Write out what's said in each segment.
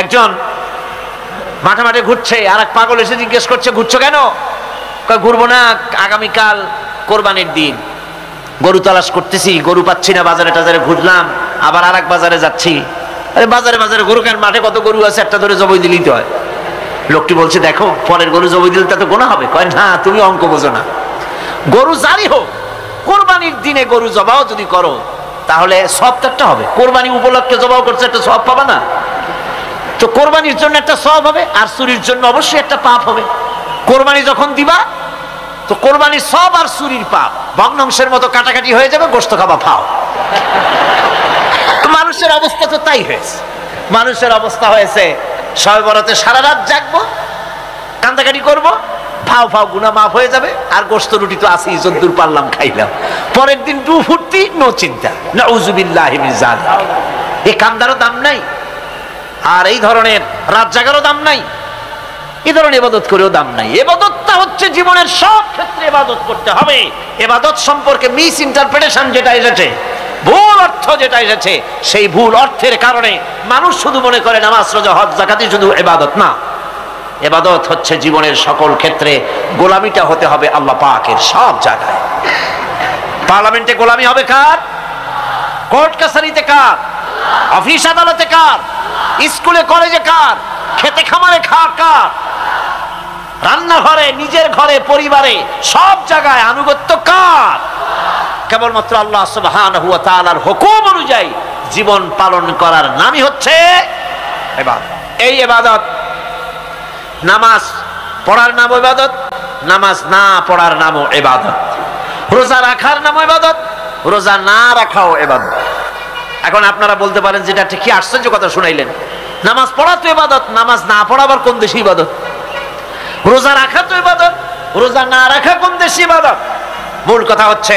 একজন মাঠে মাঠে ঘুরছে, আর এক পাগল এসে জিজ্ঞেস করছে, ঘুরছো কেন? ঘুরবো না, আগামীকাল কোরবানির দিন, গরু তালাশ করতেছি, গরু পাচ্ছি না, বাজারে টাজারে ঘুরলাম, আবার আর এক বাজারে যাচ্ছি। আরে বাজারে বাজারে গরু কেন? মাঠে কত গরু আছে, একটা ধরে জবাই দিলেই তো হয়। লোকটি বলছে, দেখো পরের গরু জবাই দিলে তো গোনা হবে। কয় না, তুমি অঙ্ক বোঝো না। গরু জারি হোক, কোরবানির দিনে গরু জবাও যদি করো তাহলে সওয়াব একটা হবে। কোরবানি উপলক্ষে জবাও করছে, একটা সওয়াব পাবা না? তো কোরবানির জন্য একটা সওয়াব হবে, আর চুরির জন্য অবশ্যই একটা পাপ হবে। কোরবানি যখন দিবা তো কোরবানির সওয়াব আর চুরির পাপ ভগ্নাংশের মতো কাটাকাটি হয়ে যাবে, গোশত খাবা ফাও। মানুষের অবস্থা তো তাই হয়েছে। মানুষের অবস্থা হয়েছে শবে বরাতে সারা রাত জাগবো, কান্দাকাটি করবো, ফাও ফাও গুনাহ মাফ হয়ে যাবে, আর গোশত রুটি তো আছেই, যদ্দূর পারলাম খাইলাম। পরের দিন টু ফুর্তি, নো চিন্তা। নাউযুবিল্লাহি মিন যালিক। এই কান্দারও দাম নাই, আর এই ধরনের রাত জাগারও দাম নাই, এই ধরনের ইবাদত করেও দাম নাই। ইবাদতটা হচ্ছে জীবনের সব ক্ষেত্রে ইবাদত করতে হবে। ইবাদত সম্পর্কে মিস ইন্টারপ্রিটেশন যেটা এসেছে, ভুল অর্থ যেটা এসেছে, সেই ভুল অর্থের কারণে মানুষ শুধু মনে করে নামাজ রোজা হজ যাকাতই শুধু ইবাদত না। ইবাদত হচ্ছে জীবনের সকল ক্ষেত্রে গোলামিটা হতে হবে আল্লাহ পাকের সব জায়গায়। পার্লামেন্টে গোলামি হবে কার? কোর্ট কাছারিতে কার? অফিস আদালতে কার? স্কুলে কলেজে কার? খেতে খামারে কার? রান্নাঘরে, নিজের ঘরে, পরিবারে, সব জায়গায় আনুগত্য কার? কেবলমাত্র আল্লাহ সুবহানাহু ওয়া তাআলার হুকুম অনুযায়ী জীবন পালন করার নামই হচ্ছে ইবাদত। এই ইবাদত, নামাজ পড়ার নাম ইবাদত, নামাজ না পড়ার নামও ইবাদত। রোজা রাখার নাম ইবাদত, রোজা না রাখাও ইবাদত। এখন আপনারা বলতে পারেন, যেটা ঠিক কি আশ্চর্য কথা শুনাইলেন, নামাজ পড়া তো ইবাদত, নামাজ না পড়া আবার কোন দেশে ইবাদত? রোজা রাখা তো ইবাদত, রোজা না রাখা কোন দেশে ইবাদত? মূল কথা হচ্ছে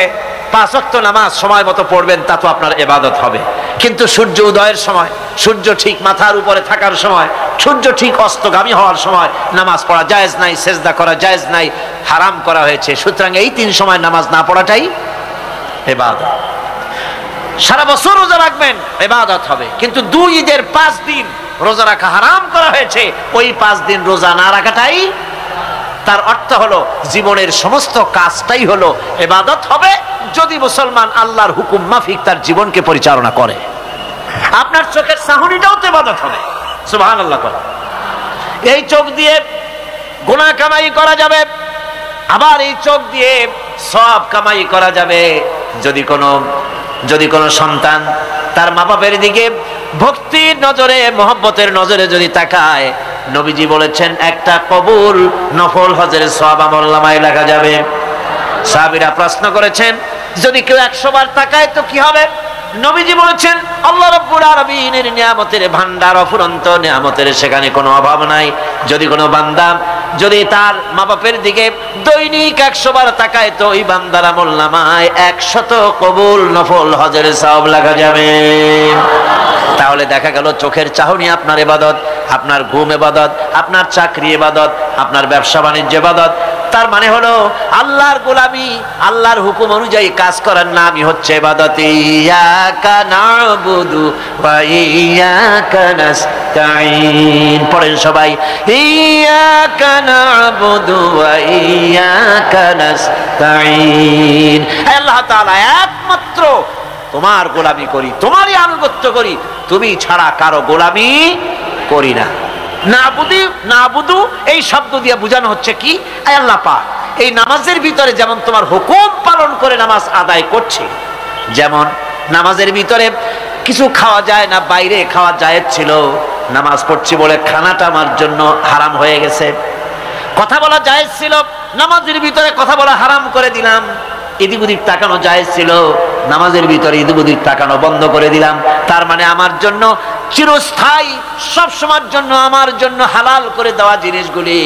5 ওয়াক্ত নামাজ সময় মতো পড়বেন, তা তো আপনার ইবাদত হবে। কিন্তু সূর্য উদয়ের সময়, সূর্য ঠিক মাথার উপরে থাকার সময়, সূর্য ঠিক অস্তগামী হওয়ার সময় নামাজ পড়া জায়েজ নাই, সেজদা করা জায়েজ নাই, হারাম করা হয়েছে। সুতরাং এই 3 সময় নামাজ না পড়াটাই ইবাদত। সারা বছর রোজা রাখবেন, ইবাদত হবে। কিন্তু 2 ঈদের 5 দিন রোজা রাখা হারাম করা হয়েছে, ওই 5 দিন রোজা না রাখাটাই, তার অর্থ হলো জীবনের সমস্ত কাজটাই হলো ইবাদত হবে, যদি মুসলমান আল্লাহর হুকুম মাফিক তার জীবনকে পরিচালনা করে। আপনার চোখের চাহনিটাও তো ইবাদত হবে। সুবহানাল্লাহ। এই চোখ দিয়ে গুনাহ কামাই করা যাবে, আবার এই চোখ দিয়ে সওয়াব কামাই করা যাবে। যদি কোনো সন্তান তার মা বাপের দিকে ভক্তির নজরে, মহব্বতের নজরে যদি তাকায়, নবীজি বলেছেন একটা কবুল নফল হজের সওয়াব আমলনামায় লেখা যাবে। সাহাবীরা প্রশ্ন করেছেন, যদি কেউ 100 বার তাকায় তো কি হবে? নবীজি বলেছেন, আল্লাহ রাব্বুল আলামিনের নিয়ামতের ভান্ডার, অফুরন্ত নিয়ামতের সেখানে কোনো অভাব নাই। যদি কোনো বান্দা যদি তার মা বাপের দিকে দৈনিক 100 বার তাকায়, তো ওই বান্দার আমলনামায় 100 কবুল নফল হজের সওয়াব লেখা যাবে। তাহলে দেখা গেল চোখের চাহনি আপনার ইবাদত, আপনার ঘুম ইবাদত, আপনার চাকরি ইবাদত, আপনার ব্যবসা বাণিজ্য ইবাদত। তার মানে হলো আল্লাহর গোলামি, আল্লাহর হুকুম অনুযায়ী কাজ করার নামই হচ্ছে ইবাদত। ইয়াকা নাবুদু ওয়া ইয়াকা নাস্তাঈন। পড়েন সবাই, ইয়াকা নাবুদু ওয়া ইয়াকা নাস্তাঈন। আল্লাহ তাআলা একমাত্র তোমার গোলামি করি, তোমারই আনুগত্য করি, তুমি ছাড়া কারো গোলামি করি না। নাবুদু এই শব্দ দিয়ে বোঝানো হচ্ছে কি? আল্লাহ পাক এই নামাজের ভিতরে যেমন তোমার হুকুম পালন করে নামাজ আদায় করছে, যেমন নামাজের ভিতরে কিছু খাওয়া যায় না, বাইরে খাওয়া জায়েজ ছিল, নামাজ পড়ছি বলে খানাটা আমার জন্য হারাম হয়ে গেছে। কথা বলা জায়েজ ছিল, নামাজের ভিতরে কথা বলা হারাম করে দিলাম। এদিক ওদিক তাকানো জায়েজ ছিল, নামাজের ভিতরে এদিক ওদিক তাকানো বন্ধ করে দিলাম। তার মানে আমার জন্য চিরস্থায়ী, সব সময়ের জন্য আমার জন্য হালাল করে দেওয়া জিনিসগুলি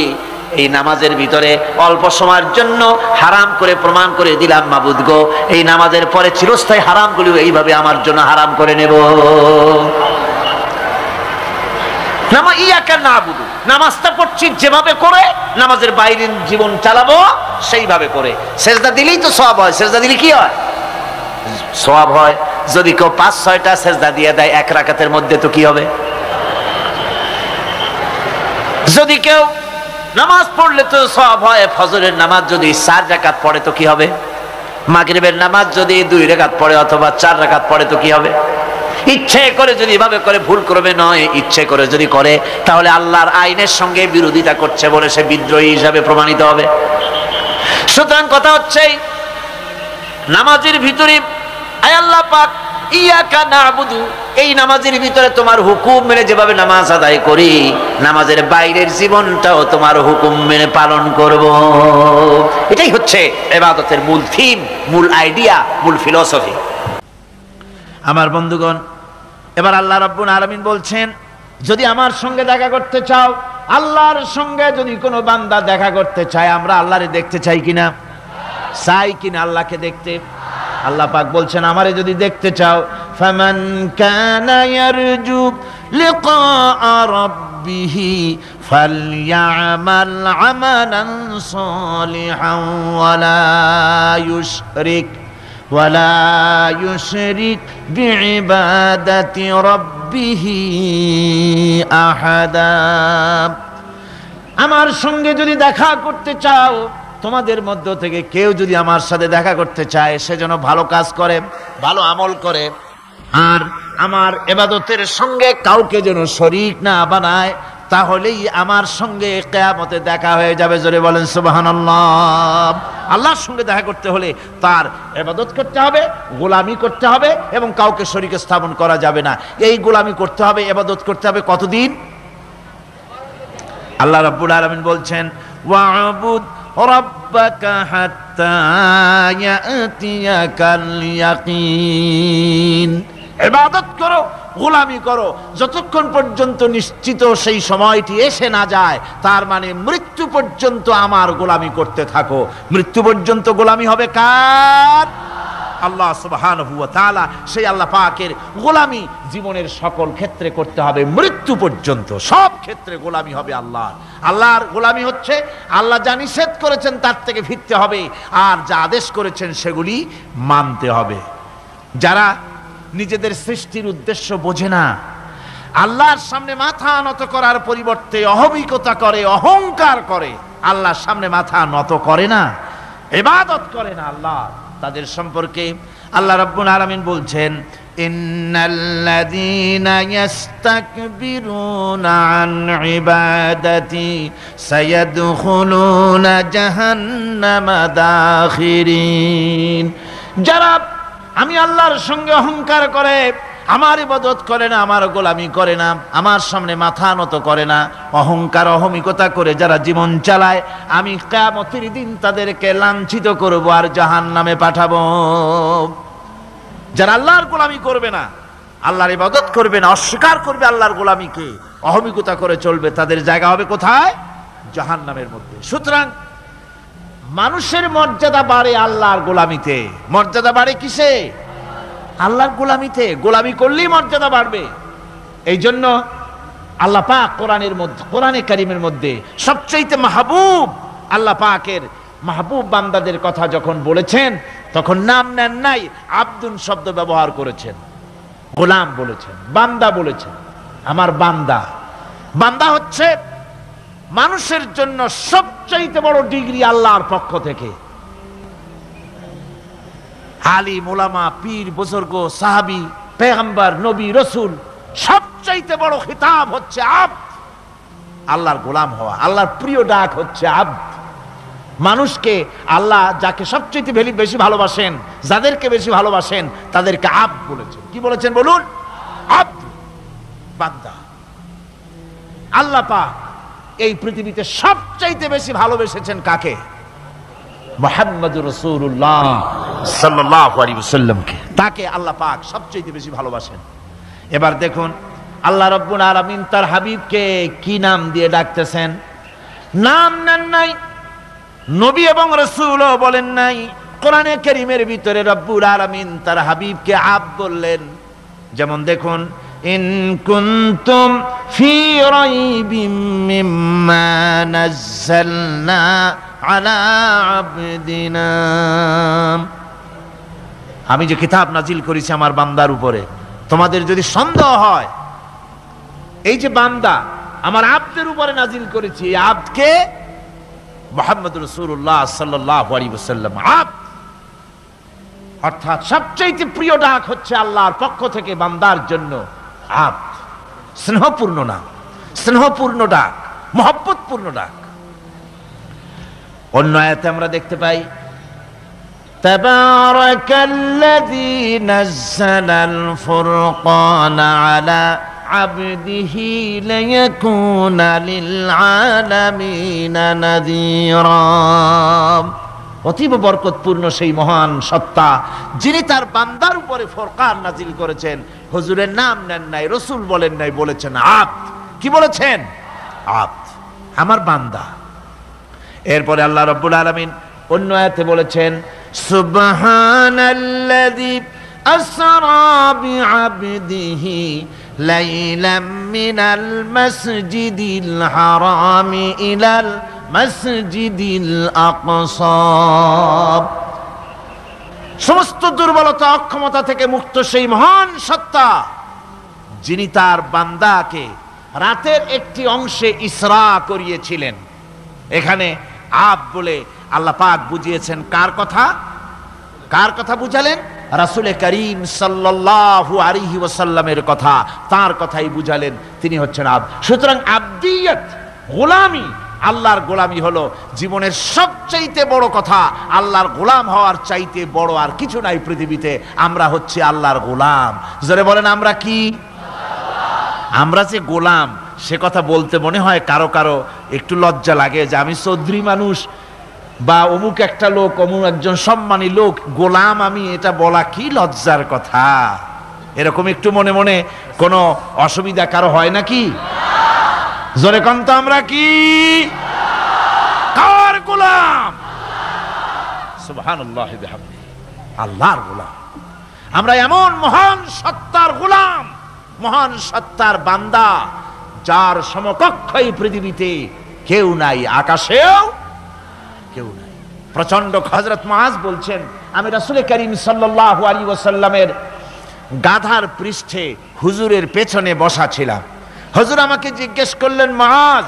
এই নামাজের ভিতরে অল্প সময়ের জন্য হারাম করে প্রমাণ করে দিলাম। মাবুদ গো, এই নামাজের পরে চিরস্থায়ী হারামগুলি এইভাবে আমার জন্য হারাম করে নেব। নামাজটা পড়ছি যেভাবে করে, নামাজের বাইরের জীবন চালাবো সেইভাবে করে। সেজদা দিলেই তো সওয়াব হয়। সেজদা দিলে কি হয়? সওয়াব হয়। যদি কেউ 5-6টা সেজদা দিয়ে দেয় 1 রাকাতের মধ্যে, তো কি হবে? যদি কেউ নামাজ পড়লে তো সওয়াব হয়, ফজরের নামাজ যদি 4 রাকাত পড়ে তো কি হবে? মাগরিবের নামাজ যদি 2 রাকাত পড়ে অথবা 4 রাকাত পড়ে তো কি হবে? ইচ্ছে করে যদি এভাবে করে, ভুল করবে নয়, ইচ্ছে করে যদি করে, তাহলে আল্লাহর আইনের সঙ্গে বিরোধিতা করছে বলে সে বিদ্রোহী হিসাবে প্রমাণিত হবে। সুতরাং কথা হচ্ছে নামাজের ভিতরে আয় আল্লাহ পাক ইয়াকা নাবুদু, এই নামাজের ভিতরে তোমার হুকুম মেনে যেভাবে নামাজ আদায় করি, নামাজের বাইরের জীবনটাও তোমার হুকুম মেনে পালন করব। এটাই হচ্ছে ইবাদতের মূল থিম, মূল আইডিয়া, মূল ফিলোসফি। আমার বন্ধুগণ, এবার আল্লাহ রাব্বুল আলামিন বলছেন, যদি আমার সঙ্গে দেখা করতে চাও, আল্লাহর সঙ্গে যদি কোনো বান্দা দেখা করতে চায়, আমরা আল্লাহরে দেখতে চাই কিনা? চাই কিনা আল্লাহকে দেখতে? আল্লাহ পাক বলছেন, আমারে যদি দেখতে চাও, ফামান কানা ইয়ারজু লিকা রাব্বিহি ফালইআমাল আমালান সালিহান ওয়ালা ইউশরিক বিইবাদাতি রাব্বিহি আহাদা। আমার সঙ্গে যদি দেখা করতে চাও, তোমাদের মধ্য থেকে কেউ যদি আমার সাথে দেখা করতে চায়, সে যেন ভালো কাজ করে, ভালো আমল করে, আর আমার ইবাদতের সঙ্গে কাউকে যেন শরীক না বানায়, তাহলেই আমার সঙ্গে কিয়ামতে দেখা হয়ে যাবে। জোরে বলেন সুবহানাল্লাহ। আল্লাহর সঙ্গে দেখা করতে হলে তার ইবাদত করতে হবে, গোলামি করতে হবে, এবং কাউকে শরীক স্থাপন করা যাবে না। এই গোলামি করতে হবে, ইবাদত করতে হবে কতদিন? আল্লাহ রাব্বুল আলামিন বলছেন, ওয়া'বুদ রাব্বাকা হাত্তা ইয়াতিয়াকাল ইয়াকিন। ইবাদত করো, গোলামি করো, যতক্ষণ পর্যন্ত নিশ্চিত সেই সময়টি এসে না যায়, তার মানে মৃত্যু পর্যন্ত আমার গোলামি করতে থাকো। মৃত্যু পর্যন্ত গোলামি হবে কার? আল্লাহ সুবহানাহু ওয়া তাআলা। সেই আল্লাহ পাকের গোলামি জীবনের সকল ক্ষেত্রে করতে হবে, মৃত্যু পর্যন্ত সব ক্ষেত্রে গোলামি হবে আল্লাহর। আল্লাহর গোলামি হচ্ছে আল্লাহ যা নিষেধ করেছেন তার থেকে ফিরতে হবে, আর যা আদেশ করেছেন সেগুলি মানতে হবে। যারা নিজেদের সৃষ্টির উদ্দেশ্য বোঝে না, আল্লাহর সামনে মাথা নত করার পরিবর্তে অহমিকতা করে, অহংকার করে, আল্লাহর সামনে মাথা নত করে না, ইবাদত করে না আল্লাহ, তাদের সম্পর্কে আল্লাহ রাব্বুল আলামিন বলছেন, ইন্নাল্লাযীনা ইস্তাকবিরুনা আন ইবাদাতি সায়াদখুলুনা জাহান্নামা দাখিরিন। যারা আমি আল্লাহর সঙ্গে অহংকার করে, আমার ইবাদত করে না, আমার গোলামি করে না, আমার সামনে মাথা নত করে না, অহংকার অহমিকতা করে যারা জীবন চালায়, আমি কিয়ামতের দিন তাদেরকে লাঞ্ছিত করব আর জাহান্নামে পাঠাবো। যারা আল্লাহর গোলামি করবে না, আল্লাহর ইবাদত করবে না, অস্বীকার করবে আল্লাহর গোলামিকে, অহমিকতা করে চলবে, তাদের জায়গা হবে কোথায়? জাহান্নামের মধ্যে। সুতরাং মানুষের মর্যাদা বাড়ে আল্লাহর গোলামিতে। মর্যাদা বাড়ে কিসে? আল্লাহর গোলামিতে। গোলামি করলেই মর্যাদা বাড়বে। এই জন্য আল্লাহ পাক কোরআনের মধ্যে, কোরআনে কারীমের মধ্যে সবচেয়ে মাহবুব, আল্লাহ পাকের মাহবুব বান্দাদের কথা যখন বলেছেন, তখন নাম নেন নাই, আব্দুন শব্দ ব্যবহার করেছেন, গোলাম বলেছেন, বান্দা বলেছেন। আমার বান্দা। বান্দা হচ্ছে মানুষের জন্য সবচাইতে বড় ডিগ্রি আল্লাহর পক্ষ থেকে। আলিম, উলামা, পীর, বুজুর্গ, সাহাবী, পেগম্বর, নবী, রসুল, সবচাইতে বড় খিতাব হচ্ছে আব্দ, আল্লাহর গোলাম হওয়া। আল্লাহর প্রিয় ডাক হচ্ছে আব্দ। মানুষকে আল্লাহ যাকে সবচাইতে বেশি ভালোবাসেন, যাদেরকে বেশি ভালোবাসেন, তাদেরকে আব্দ বলেছেন। কি বলেছেন বলুন? আব্দ, বান্দা। আল্লাহ পাক এই পৃথিবীতে সবচাইতে বেশি ভালোবেসেছেন কাকে? মুহাম্মদুর রাসূলুল্লাহ সাল্লাল্লাহু আলাইহি ওয়াসাল্লামকে। তাকে আল্লাহ পাক সবচাইতে বেশি ভালোবাসেন। এবার দেখুন আল্লাহ রাব্বুল আলামিন তার হাবিবকে কি নাম দিয়ে ডাকতেছেন? নাম নেন নাই, নবী এবং রাসূলও বলেন নাই। কোরআনে কারীমের ভিতরে রব্বুল আলামিন তার হাবিবকে আব্দ বললেন। যেমন দেখুন, ইন কুনতুম ফি রাইবিম মিম্মা নাযালনা আলা আবদিনা, আমি যে কিতাব নাজিল করেছি আমার বান্দার উপরে, তোমাদের যদি সন্দেহ হয়, এই যে বান্দা, আমার আব্দের উপরে নাজিল করেছি। এই আব্দকে মুহাম্মদ রাসূলুল্লাহ সাল্লাল্লাহু আলাইহি ওয়াসাল্লাম। আব্দ অর্থাৎ সবচেয়ে প্রিয় ডাক হচ্ছে আল্লাহর পক্ষ থেকে বান্দার জন্য আব্দ। স্নেহপূর্ণ নাম, স্নেহপূর্ণ ডাক, মহব্বতপূর্ণ ডাক। অন্য আয়াতে আমরা দেখতে পাই তাবারাকাল্লাযী নাযালাল ফুরকানা আলা আবদিহি লিয়াকুনা লিল আলামিনা নাযীরা। অতীব বরকতপূর্ণ সেই মহান সত্তা যিনি তার বান্দার উপরে ফুরকান নাজিল করেছেন। হুজুরের নাম নেন নাই, রাসূল বলেন নাই, বলেছেন আব্দ। কি বলেছেন? আব্দ, আমার বান্দা। এরপরে আল্লাহ রাব্বুল আলামিন অন্য আয়াতে বলেছেন সুবহানাল্লাযী আসরা বিআবদিহি লাইলাম মিনাল মাসজিদিল হারামি ইলাল মাসজিদিল আকসা। সমস্ত দুর্বলতা অক্ষমতা থেকে মুক্ত সেই মহান সত্তা যিনি তার বান্দাকে রাতের একটি অংশে ইসরা করিয়েছিলেন। এখানে আব বলে আল্লাহ পাক বুঝিয়েছেন কার কথা? কার কথা বুঝালেন? রাসূল করিম সাল্লাল্লাহু আলাইহি ওয়াসাল্লামের কথা, তার কথাই বুঝালেন। তিনি হচ্ছেন আব। সুতরাং আবদিয়ত, গোলামি, আল্লাহর গোলামি হলো জীবনের সবচাইতে বড় কথা। আল্লাহর গোলাম হওয়ার চাইতে বড় আর কিছু নাই পৃথিবীতে। আমরা হচ্ছে আল্লাহর গোলাম। জোরে বলেন আমরা কি? আমরা যে গোলাম, সে কথা বলতে মনে হয় কারো কারো একটু লজ্জা লাগে যে আমি চৌধুরী মানুষ বা অমুক একটা লোক, অমুক একজন সম্মানী লোক, গোলাম আমি, এটা বলা কি লজ্জার কথা। এরকম একটু মনে মনে কোনো অসুবিধা কারো হয় নাকি? জোরে কোন তো আমরা কি? কার গোলাম? সুবহানাল্লাহি বিহামদিহি, আল্লাহর গোলাম। আমরা এমন মহান সত্তার গোলাম, মহান সত্তার বান্দা যার সমকক্ষ এই পৃথিবীতে কেউ নাই, আকাশেও কেউ নাই। প্রচন্ড হযরত মুআজ বলছেন আমি রাসূল করিম সাল্লাল্লাহু আলাইহি ওয়াসাল্লামের গাধার পৃষ্ঠে হুজুরের পেছনে বসা ছিলাম। হুজুর আমাকে জিজ্ঞেস করলেন, মুআজ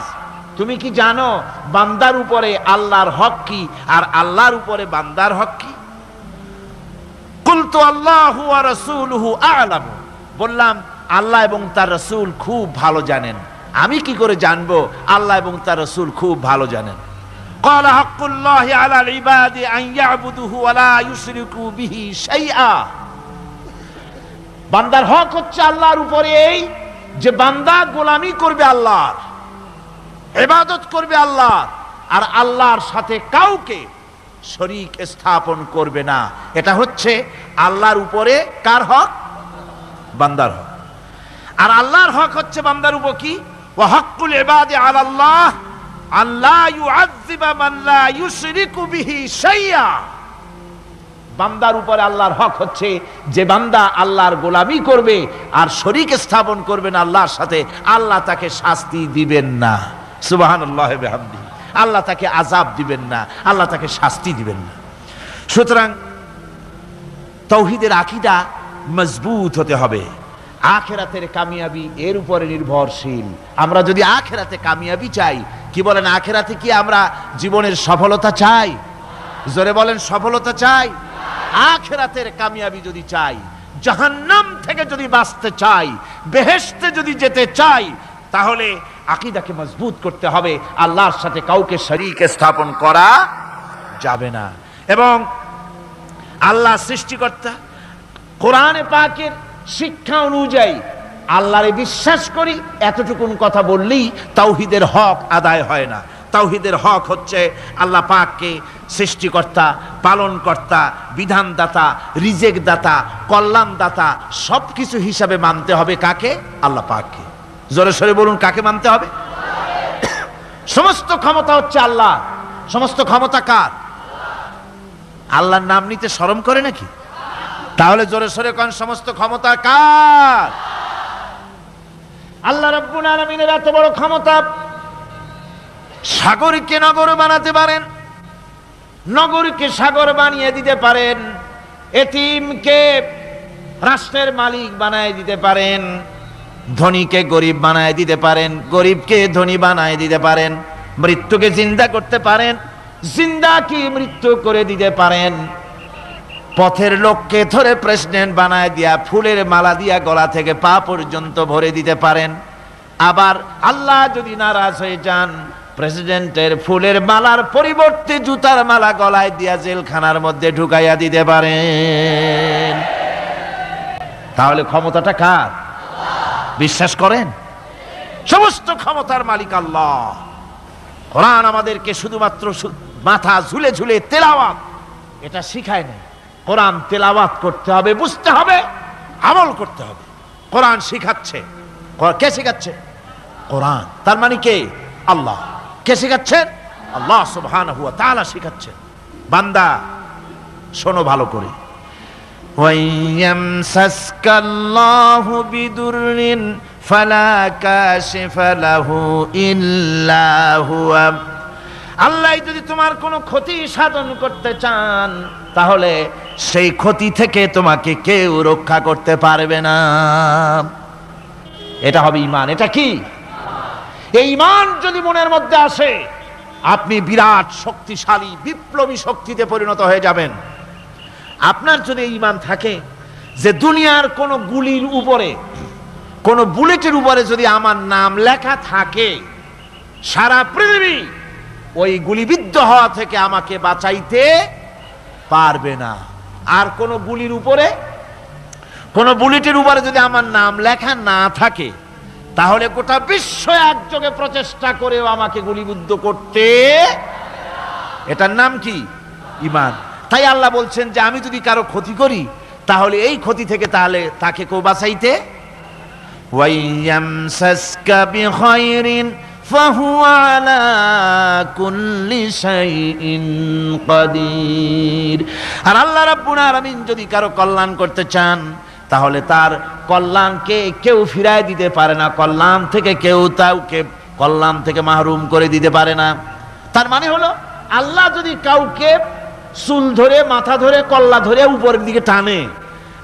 তুমি কি জানো বান্দার উপরে আল্লাহর হক কি আর আল্লাহর উপরে বান্দার হক কি? কুলতু আল্লাহু ওয়া রাসূলুহু আ'লাম। বললাম আল্লাহ এবং তার রাসূল খুব ভালো জানেন। আমি কি করে জানবো? আল্লাহ এবং তার রাসূল খুব ভালো জানেন। ক্বালা হাক্কুল্লাহি আলাল ইবাদি আন ইয়াবুদুহু ওয়া লা ইউশরিকু বিহি শাইআ। বান্দার হক হচ্ছে আল্লাহর উপরে এই যে বান্দা গোলামি করবে আল্লাহর, ইবাদত করবে আল্লাহর, আর আল্লাহর সাথে কাউকে শরীক স্থাপন করবে না। এটা হচ্ছে আল্লাহর উপরে কার হক? বান্দার হক। আর আল্লাহর হক হচ্ছে বান্দার উপর কি? ওয়া হাক্কুল ইবাদি আলাল্লাহ আল্লা ইউআযযিবা মান লা ইউশরিকু বিহি শাইআ। বান্দার উপরে আল্লাহর হক হচ্ছে যে বান্দা আল্লাহর গোলামি করবে আর শরীক স্থাপন করবে না আল্লাহর সাথে, আল্লাহ তাকে শাস্তি দিবেন না। সুবহানাল্লাহি ওয়া বিহামদিহি। আল্লাহ তাকে আযাব দিবেন না, আল্লাহ তাকে শাস্তি দিবেন না। সুতরাং তাওহীদের আকীদা মজবুত হতে হবে। আখিরাতের কামিয়াবি এর উপরে নির্ভরশীল। আমরা যদি আখিরাতে কামিয়াবি চাই, কি বলেন, আখিরাতে কি আমরা জীবনের সফলতা চাই? জোরে বলেন সফলতা চাই। আখিরাতের কামিয়াবি যদি চাই, জাহান্নাম থেকে যদি বাঁচতে চাই, বেহেশতে যদি যেতে চাই, তাহলে আকীদাকে মজবুত করতে হবে। আল্লাহর সাথে কাউকে শরীক স্থাপন করা যাবে না। এবং আল্লাহ সৃষ্টিকর্তা, কোরআনে পাকের শিক্ষা অনুযায়ী আল্লাহরে বিশ্বাস করি এতটুকুন কথা বললেই তাওহীদের হক আদায় হয় না। তাওহীদের হক হচ্ছে আল্লাহ পাককে সৃষ্টিকর্তা, পালনকর্তা, বিধানদাতা, রিজেক দাতা, কল্যাণদাতা সবকিছু হিসাবে মানতে হবে। কাকে? আল্লাহ পাককে। জোরে সরে বলুন, কাকে মানতে হবে? সমস্ত ক্ষমতা হচ্ছে আল্লাহ। সমস্ত ক্ষমতা কার? আল্লাহর নাম নিতে শরম করে নাকি? তাহলে জোরে সরে কোন সমস্ত ক্ষমতা কার? আল্লাহ রাব্বুল আলামিনের এত বড় ক্ষমতা, সাগরকে নগর বানাতে পারেন, নগরকে সাগর বানিয়ে দিতে পারেন, এতিমকে রাষ্ট্রের মালিক বানায় দিতে পারেন, ধনীকে গরিব বানায় দিতে পারেন, গরিবকে ধনী বানায় দিতে পারেন, মৃত্যুকে জিন্দা করতে পারেন, জিন্দা কি মৃত্যু করে দিতে পারেন, পথের লোককে ধরে প্রেসিডেন্ট বানায় দিয়া ফুলের মালা দিয়া গলা থেকে পা পর্যন্ত ভরে দিতে পারেন। আবার আল্লাহ যদি নারাজ হয়ে যান, প্রেসিডেন্টের ফুলের মালার পরিবর্তে জুতার মালা গলায় দিয়া জেলখানার মধ্যে ঢুকাইয়া দিতে পারেন। তাহলে ক্ষমতাটা কার? বিশ্বাস করেন? সমস্ত ক্ষমতার মালিক আল্লাহ। কোরআন আমাদেরকে শুধুমাত্র মাথা ঝুলে ঝুলে তেলাওয়াত এটা শিখায় না। কোরআন তেলাওয়াত করতে হবে, বুঝতে হবে, আমল করতে হবে। কোরআন শিখাচ্ছে। কে শিখাচ্ছে? কোরআন। তার মানে কে? আল্লাহ। কে শিখাচ্ছেন? আল্লাহ সুবহানাহু ওয়া তাআলা শিখাচ্ছেন। বান্দা শোনো ভালো করে, ওয়াইয়ামসাসকাল্লাহু বিদুররিন ফালা কাশিফা লাহু ইল্লা হুয়া। আল্লাহ যদি তোমার কোনো ক্ষতি সাধন করতে চান, তাহলে সেই ক্ষতি থেকে তোমাকে কেউ রক্ষা করতে পারবে না। এটা হবে ঈমান। এটা কি? এই ঈমান যদি মনের মধ্যে আসে, আপনি বিরাট শক্তিশালী বিপ্লবী শক্তিতে পরিণত হয়ে যাবেন। আপনার যদি ঈমান থাকে যে দুনিয়ার কোন গুলির উপরে, কোন বুলেটের উপরে যদি আমার নাম লেখা থাকে, সারা পৃথিবী ওই গুলিবিদ্ধ হওয়া থেকে আমাকে বাঁচাইতে পারবে না। আর কোন গুলির উপরে, কোন বুলেটের উপরে যদি আমার নাম লেখা না থাকে, তাহলে গোটা বিশ্ব একযোগে প্রচেষ্টা করেও আমাকে গুলিবিদ্ধ করতে, এটার নাম কি? ঈমান। তাই আল্লাহ বলছেন যে আমি যদি কারো ক্ষতি করি, তাহলে এই ক্ষতি থেকে তাহলে তাকে কেউ বাঁচাইতে। ওয়াইয়ামসাসকা বিখাইরিন ফাহুয়া আলা কুল্লি শাইইন কাদির। আর আল্লাহ রাব্বুল আলামিন যদি কারো কল্যাণ করতে চান, তাহলে তার কল্যাণকে কেউ ফিরায় দিতে পারে না, কল্যাণ থেকে কেউ তাকে কল্যাণ থেকে মাহরুম করে দিতে পারে না। তার মানে হলো, আল্লাহ যদি কাউকে চুল ধরে, মাথা ধরে, কল্লা ধরে উপরের দিকে টানে,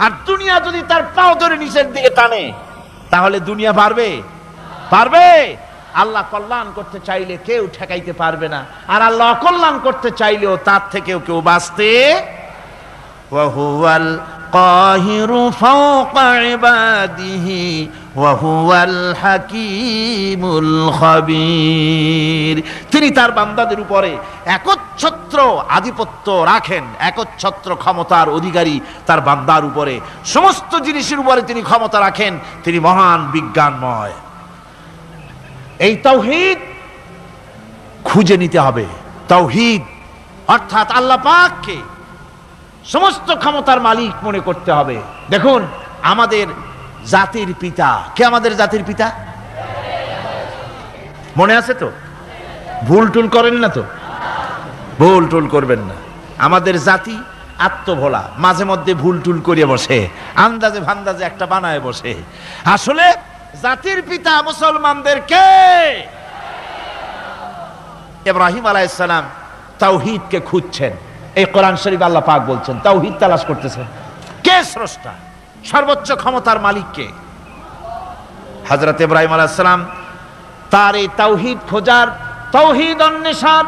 আর দুনিয়া যদি তার পাও ধরে নিচের দিকে টানে, তাহলে দুনিয়া পারবে? পারবে? আল্লাহ কল্যাণ করতে চাইলে কেউ ঠেকাইতে পারবে না, আর আল্লাহ অকল্যাণ করতে চাইলেও তার থেকেও কেউ বাঁচতে। ওয়া হুয়াল কাহিরু ফাওকা ইবাদিহি ওয়া হুয়াল হাকীমুল খাবীর। তিনি তার বান্দাদের উপরে একচ্ছত্র আধিপত্য রাখেন, একচ্ছত্র ক্ষমতার অধিকারী তার বান্দার উপরে, সমস্ত জিনিসের উপরে তিনি ক্ষমতা রাখেন। তিনি মহান বিজ্ঞানময়। এই তাওহীদ খুঁজে নিতে হবে। তাওহীদ অর্থাৎ আল্লাহ পাককে সমস্ত ক্ষমতার মালিক মনে করতে হবে। দেখুন, আমাদের জাতির পিতা কে? আমাদের জাতির পিতা মনে আছে তো? ভুল টুল করেন না তো? ভুল টুল করবেন না। আমাদের জাতি আত্মভোলা, মাঝে মধ্যে ভুল টুল করিয়ে বসে, আন্দাজে ভান্দাজে একটা বানায় বসে। আসলে জাতির পিতা মুসলমানদের কে? ইব্রাহিম আলাইহিস সালাম তাওহীদকে খুঁজছেন। এই কোরআন শরীফ আল্লাহ পাক বলছেন তাওহীদ তালাশ করতেছেন। কে স্রষ্টা? সর্বোচ্চ ক্ষমতার মালিক কে? হযরত ইব্রাহিম আলাইহিস সালাম তার এই তাওহীদ খোঁজার, তাওহীদ অন্বেষণ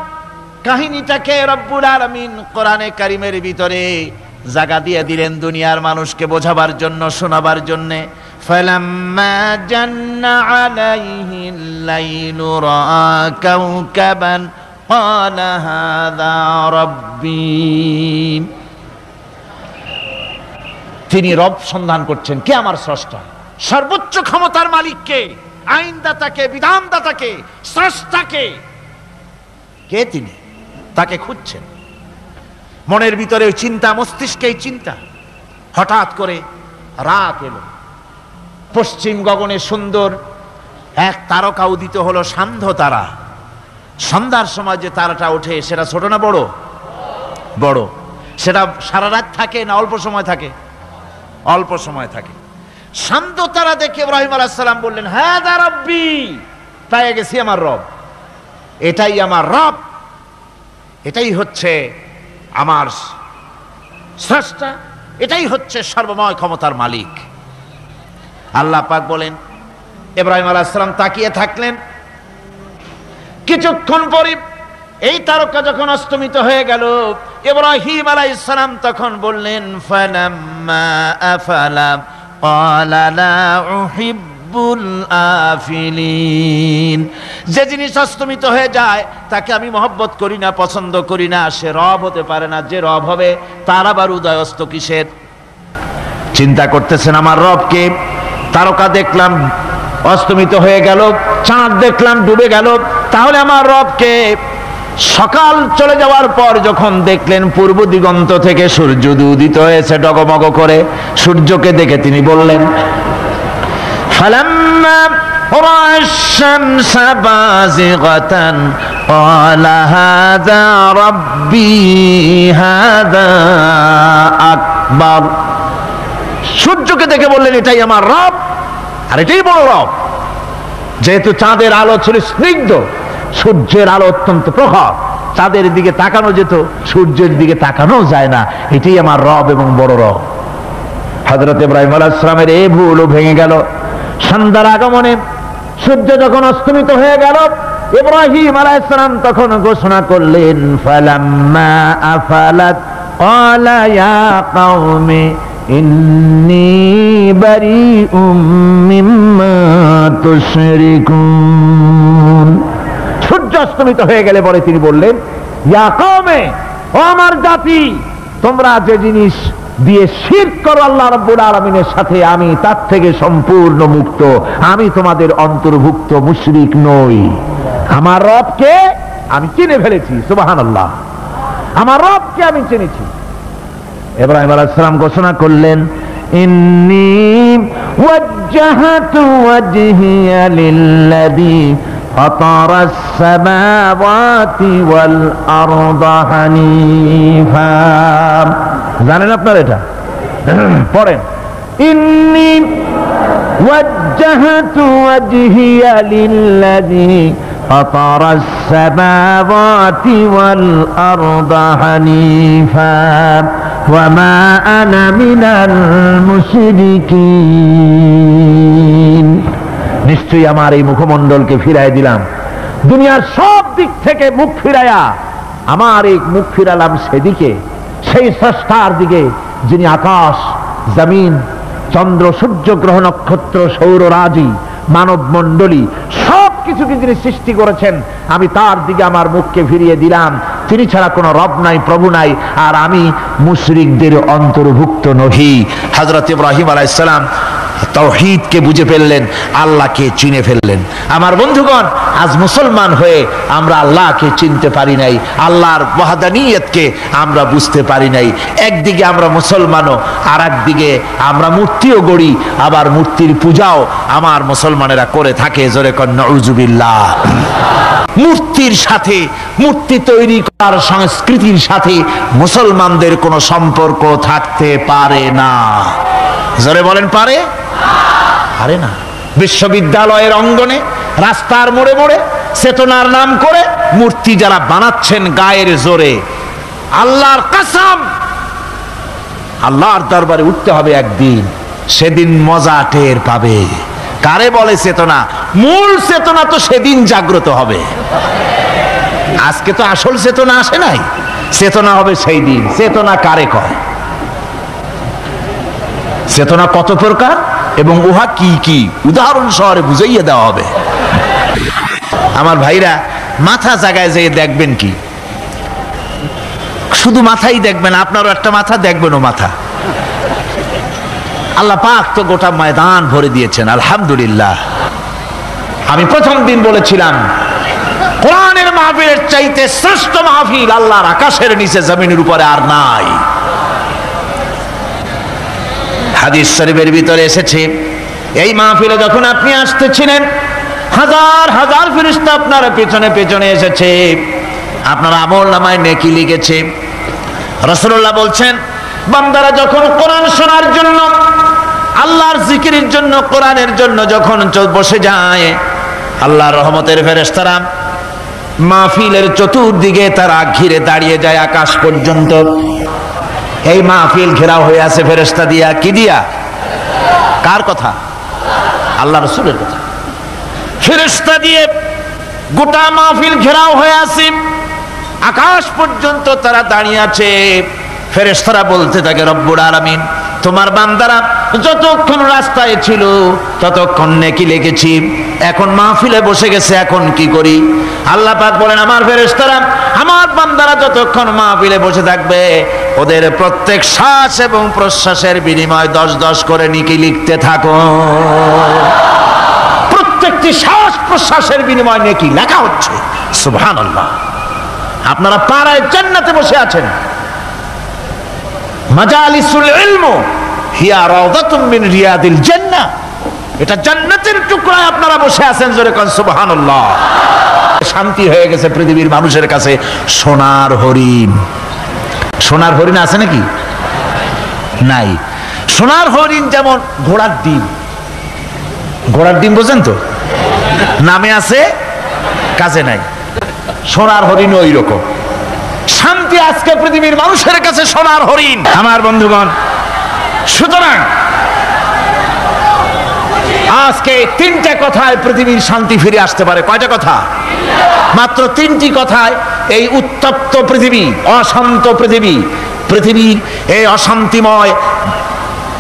কাহিনীটাকে রব্বুল আলামিন কোরআনে কারীমের ভিতরে জায়গা দিয়ে দিলেন দুনিয়ার মানুষকে বোঝাবার জন্য, শোনাবার জন্য। ফালাম্মা জান্না আলাইহিল লাইলু রাআ কাওকাবান ক্বালা হাযা রাব্বী। তিনি রব সন্ধান করছেন, কে আমার স্রষ্টা? সর্বোচ্চ ক্ষমতার মালিককে, আইনদাতাকে, বিধানদাতাকে, স্রষ্টাকে, কে তিনি? তাকে খুঁজছেন। মনের ভিতরে চিন্তা, মস্তিষ্কে চিন্তা। হঠাৎ করে রাত এলো, পশ্চিম গগনে সুন্দর এক তারকা উদিত হলো, সান্ধ্য তারা। সন্ধ্যার সময় যে তারাটা ওঠে, সেটা ছোট না বড়? বড়। সেটা সারা রাত থাকে না অল্প সময় থাকে? অল্প সময় থাকে। সান্ধ্য তারা দেখে ইব্রাহিম আলাইহিস সালাম বললেন, হাযা রাব্বী, পেয়ে গেছি আমার রব, এটাই আমার রব, এটাই হচ্ছে আমার স্রষ্টা, এটাই হচ্ছে সর্বময় ক্ষমতার মালিক। আল্লাহ পাক বলেন, ইব্রাহিম আলাইহিস সালাম তাকিয়ে থাকলেন। কিছুক্ষণ পরে এই তারকা যখন অস্তমিত হয়ে গেল, ইব্রাহিম আলাইহিস সালাম তখন বললেন, ফালাম্মা আফালা ক্বালা লা উহিব্বুল আফিলিন। যে জিনিস অস্তমিত হয়ে যায় তাকে আমি মহব্বত করি না, পছন্দ করি না, সে রব হতে পারে না। যে রব হবে তার আবার উদয় অস্ত কিসের? চিন্তা করতেছেন আমার রবকে। তারকা দেখলাম অস্তমিত হয়ে গেল, চাঁদ দেখলাম ডুবে গেল, তাহলে আমার রবকে? সকাল চলে যাওয়ার পর যখন দেখলেন পূর্ব দিগন্ত থেকে সূর্য উদিত হয়েছে ডগমগ করে, সূর্যকে দেখে তিনি বললেন, ফালাম্মা রা'a আশ-শামসা বাযিগাতান ক্বালা হাযা রাব্বী হাযা আকবার। সূর্যকে দেখে বললেন, এটাই আমার রব, আর এটাই বড় রব। যেহেতু চাঁদের আলো ছিল স্নিগ্ধ, সূর্যের আলো অত্যন্ত প্রখর, চাঁদের দিকে তাকানো যেত, সূর্যের দিকে তাকানো যায় না। এটাই আমার রব এবং বড় রব। হযরত ইব্রাহিম আলাইহিস সালামের এই ভুলও ভেঙে গেল। সন্ধ্যার আগমনে সূর্য যখন অস্তমিত হয়ে গেল, ইব্রাহিম আলাইহিস সালাম তখন ঘোষণা করলেন, ফালাম্মা আফালাত ক্বালা ইয়া কওমি ইন্নী বারিউম মিম্মা তুশরিকুন। সূর্য অস্তমিত হয়ে গেলে পরে তিনি বললেন, ইয়া কওমে, ও আমার জাতি, তোমরা যে জিনিস দিয়ে শিরক করো আল্লাহ রাব্বুল আলামিনের সাথে, আমি তার থেকে সম্পূর্ণ মুক্ত। আমি তোমাদের অন্তর্ভুক্ত, মুশরিক নই। আমার রবকে আমি চিনে ফেলেছি। সুবহানাল্লাহ, আমার রবকে আমি চিনেছি। ইব্রাহিম আলাইহিস সালাম ঘোষণা করলেন, ইন্নী ওয়াজ্জাহতু ওয়াজহিয়া লিল্লাযী ফাতারাস সামাওয়াতি ওয়াল আরদা হানিফা। জানেন আপনারা এটা? পড়েন, ইন্নী ওয়াজ্জাহতু ওয়াজহিয়া লিল্লাযী ফাতারাস সামাওয়াতি ওয়াল আরদা হানিফা ওয়া মা আনা মিনাল মুশরিকিন। নিশ্চয়ই আমার এই মুখমণ্ডলকে ফিরাই দিলাম, দুনিয়ার সব দিক থেকে মুখ ফিরাইয়া আমার এই মুখ ফিরালাম সেদিকে, সেই স্রষ্টার দিকে যিনি আকাশ, জমিন, চন্দ্র, সূর্য, গ্রহ, নক্ষত্র, সৌররাজি, মানব মণ্ডলী সব কিছুকে যিনি সৃষ্টি করেছেন, আমি তার দিকে আমার মুখকে ফিরিয়ে দিলাম। তিনি ছাড়া কোনো রব নাই, প্রভু নাই, আর আমি মুশরিকদের অন্তর্ভুক্ত নহি। হযরত ইব্রাহিম আলাইহিস সালাম তাওহীদকে বুঝে ফেললেন, আল্লাহকে চিনে ফেললেন। আমার বন্ধুগণ, আজ মুসলমান হয়ে আমরা আল্লাহকে চিনতে পারি নাই, আল্লাহর ওয়াহদানিয়তকে আমরা বুঝতে পারি নাই। একদিকে আমরা মুসলমানও, আর একদিকে আমরা মূর্তিও গড়ি, আবার মূর্তির পূজাও আমার মুসলমানেরা করে থাকে। জোরে কর নাউযুবিল্লাহ। মূর্তির সাথে, মূর্তি তৈরি করার সংস্কৃতির সাথে মুসলমানদের কোনো সম্পর্ক থাকতে পারে না। জোরে বলেন, পারে? পারে না। বিশ্ববিদ্যালয়ের অঙ্গনে, রাস্তার মোড়ে মোড়ে চেতনার নাম করে মূর্তি যারা বানাচ্ছেন গায়ের জোরে, আল্লাহর কসম, আল্লাহর দরবারে উঠতে হবে একদিন, সেদিন মজা টের পাবে। কারে বলে চেতনা? মূল চেতনা তো সেদিন জাগ্রত হবে। আজকে তো আসল চেতনা আসে নাই, চেতনা হবে সেই দিন। চেতনা কারে কয়? চেতনা কত প্রকার এবং উহা কি কি উদাহরণ সহরে বুঝাইয়া দেওয়া হবে। আমার ভাইরা, মাথা জায়গায় যেয়ে দেখবেন কি, শুধু মাথাই দেখবেন, আপনারও একটা মাথা, দেখবেনও মাথা। আল্লাহ পাক তো গোটা ময়দান ভরে দিয়েছেন, আলহামদুলিল্লাহ। আমি প্রথম দিন বলেছিলাম, কোরআনের মাহফিলের চাইতে শ্রেষ্ঠ মাহফিল আল্লাহর আকাশের নিচে জমিনের উপরে আর নাই। হাদিস শরীফের ভিতরে এসেছে, এই মাহফিলে যখন আপনি আসতেছিলেন, হাজার হাজার ফেরেশতা আপনার পেছনে পেছনে এসেছে, আপনার আমলনামায় নেকি লিখেছে। রাসূলুল্লাহ বলছেন, বান্দারা যখন কোরআন শোনার জন্য, আল্লাহর জিকিরের জন্য, কোরআনের জন্য যখন বসে যায়, আল্লাহর রহমতের ফেরেশতারা মাহফিলের চতুর্দিকে তারা ঘিরে দাঁড়িয়ে যায় আকাশ পর্যন্ত। এই মাহফিল ঘেরাও হয়ে আছে ফেরেশতা দিয়া। কি দিয়া? কার কথা? আল্লাহ রাসূলের কথা। ফেরেশতা দিয়ে গোটা মাহফিল ঘেরাও হয়ে আছে, আকাশ পর্যন্ত তারা দাঁড়িয়ে আছে। ফেরেশতারা বলতে থাকে, রব্বুল আলামিন, তোমার বান্দারা যতক্ষণ রাস্তায় ছিল ততক্ষণ নেকি লিখেছি, এখন মাহফিলে বসে গেছে, এখন কি করি? আল্লাহ পাক বলেন, আমার ফেরেশতারা, আমার বান্দারা যতক্ষণ মাহফিলে বসে থাকবে ওদের প্রত্যেক শ্বাস এবং প্রশ্বাসের বিনিময়ে 10-10 করে নেকি লিখতে থাকো। প্রত্যেকটি শ্বাস প্রশ্বাসের বিনিময়ে নেকি লেখা হচ্ছে। সুবহানাল্লাহ। আপনারা পাড়ায় জান্নাতে বসে আছেন। মাজালিসুল ইলম হিয়া রাউদাতুম মিন রিয়াদিল জান্নাহ, এটা জান্নাতের টুকরায় আপনারা বসে আছেন। জোরে কোন সুবহানাল্লাহ। শান্তি হয়ে গেছে পৃথিবীর মানুষের কাছে। সোনার হরিণ, সোনার হরিণ আছে নাকি? নাই। সোনার হরিণ যেমন ঘোড়ার ডিম, ঘোড়ার ডিম বোঝেন তো, নামে আছে কাজে নাই। সোনার হরিণ ওই রকম শান্তি আজকে পৃথিবীর মানুষের কাছে সোনার হরিণ। আমার বন্ধুগণ, সুতরাং আজকে 3টে কথায় পৃথিবীর শান্তি ফিরে আসতে পারে। কয়টা কথা? মাত্র 3টি কথায় এই উত্তপ্ত পৃথিবী, অশান্ত পৃথিবী, পৃথিবীর এই অশান্তিময়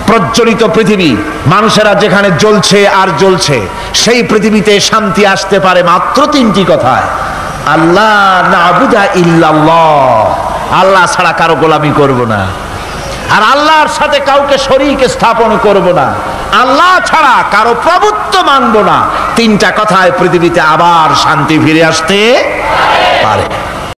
প্রজ্বলিত পৃথিবী, মানুষেরা যেখানে জ্বলছে আর জ্বলছে, সেই পৃথিবীতে শান্তি আসতে পারে মাত্র 3টি কথায়। আল্লাহ নাবুদা ইল্লাল্লাহ, আল্লাহ ছাড়া কারো গোলামি করব না, আর আল্লাহর সাথে কাউকে শরীক স্থাপন করব না, আল্লাহ ছাড়া কারো প্রভুত্ব মানব না। 3টা কথায় পৃথিবীতে আবার শান্তি ফিরে আসতে পারে।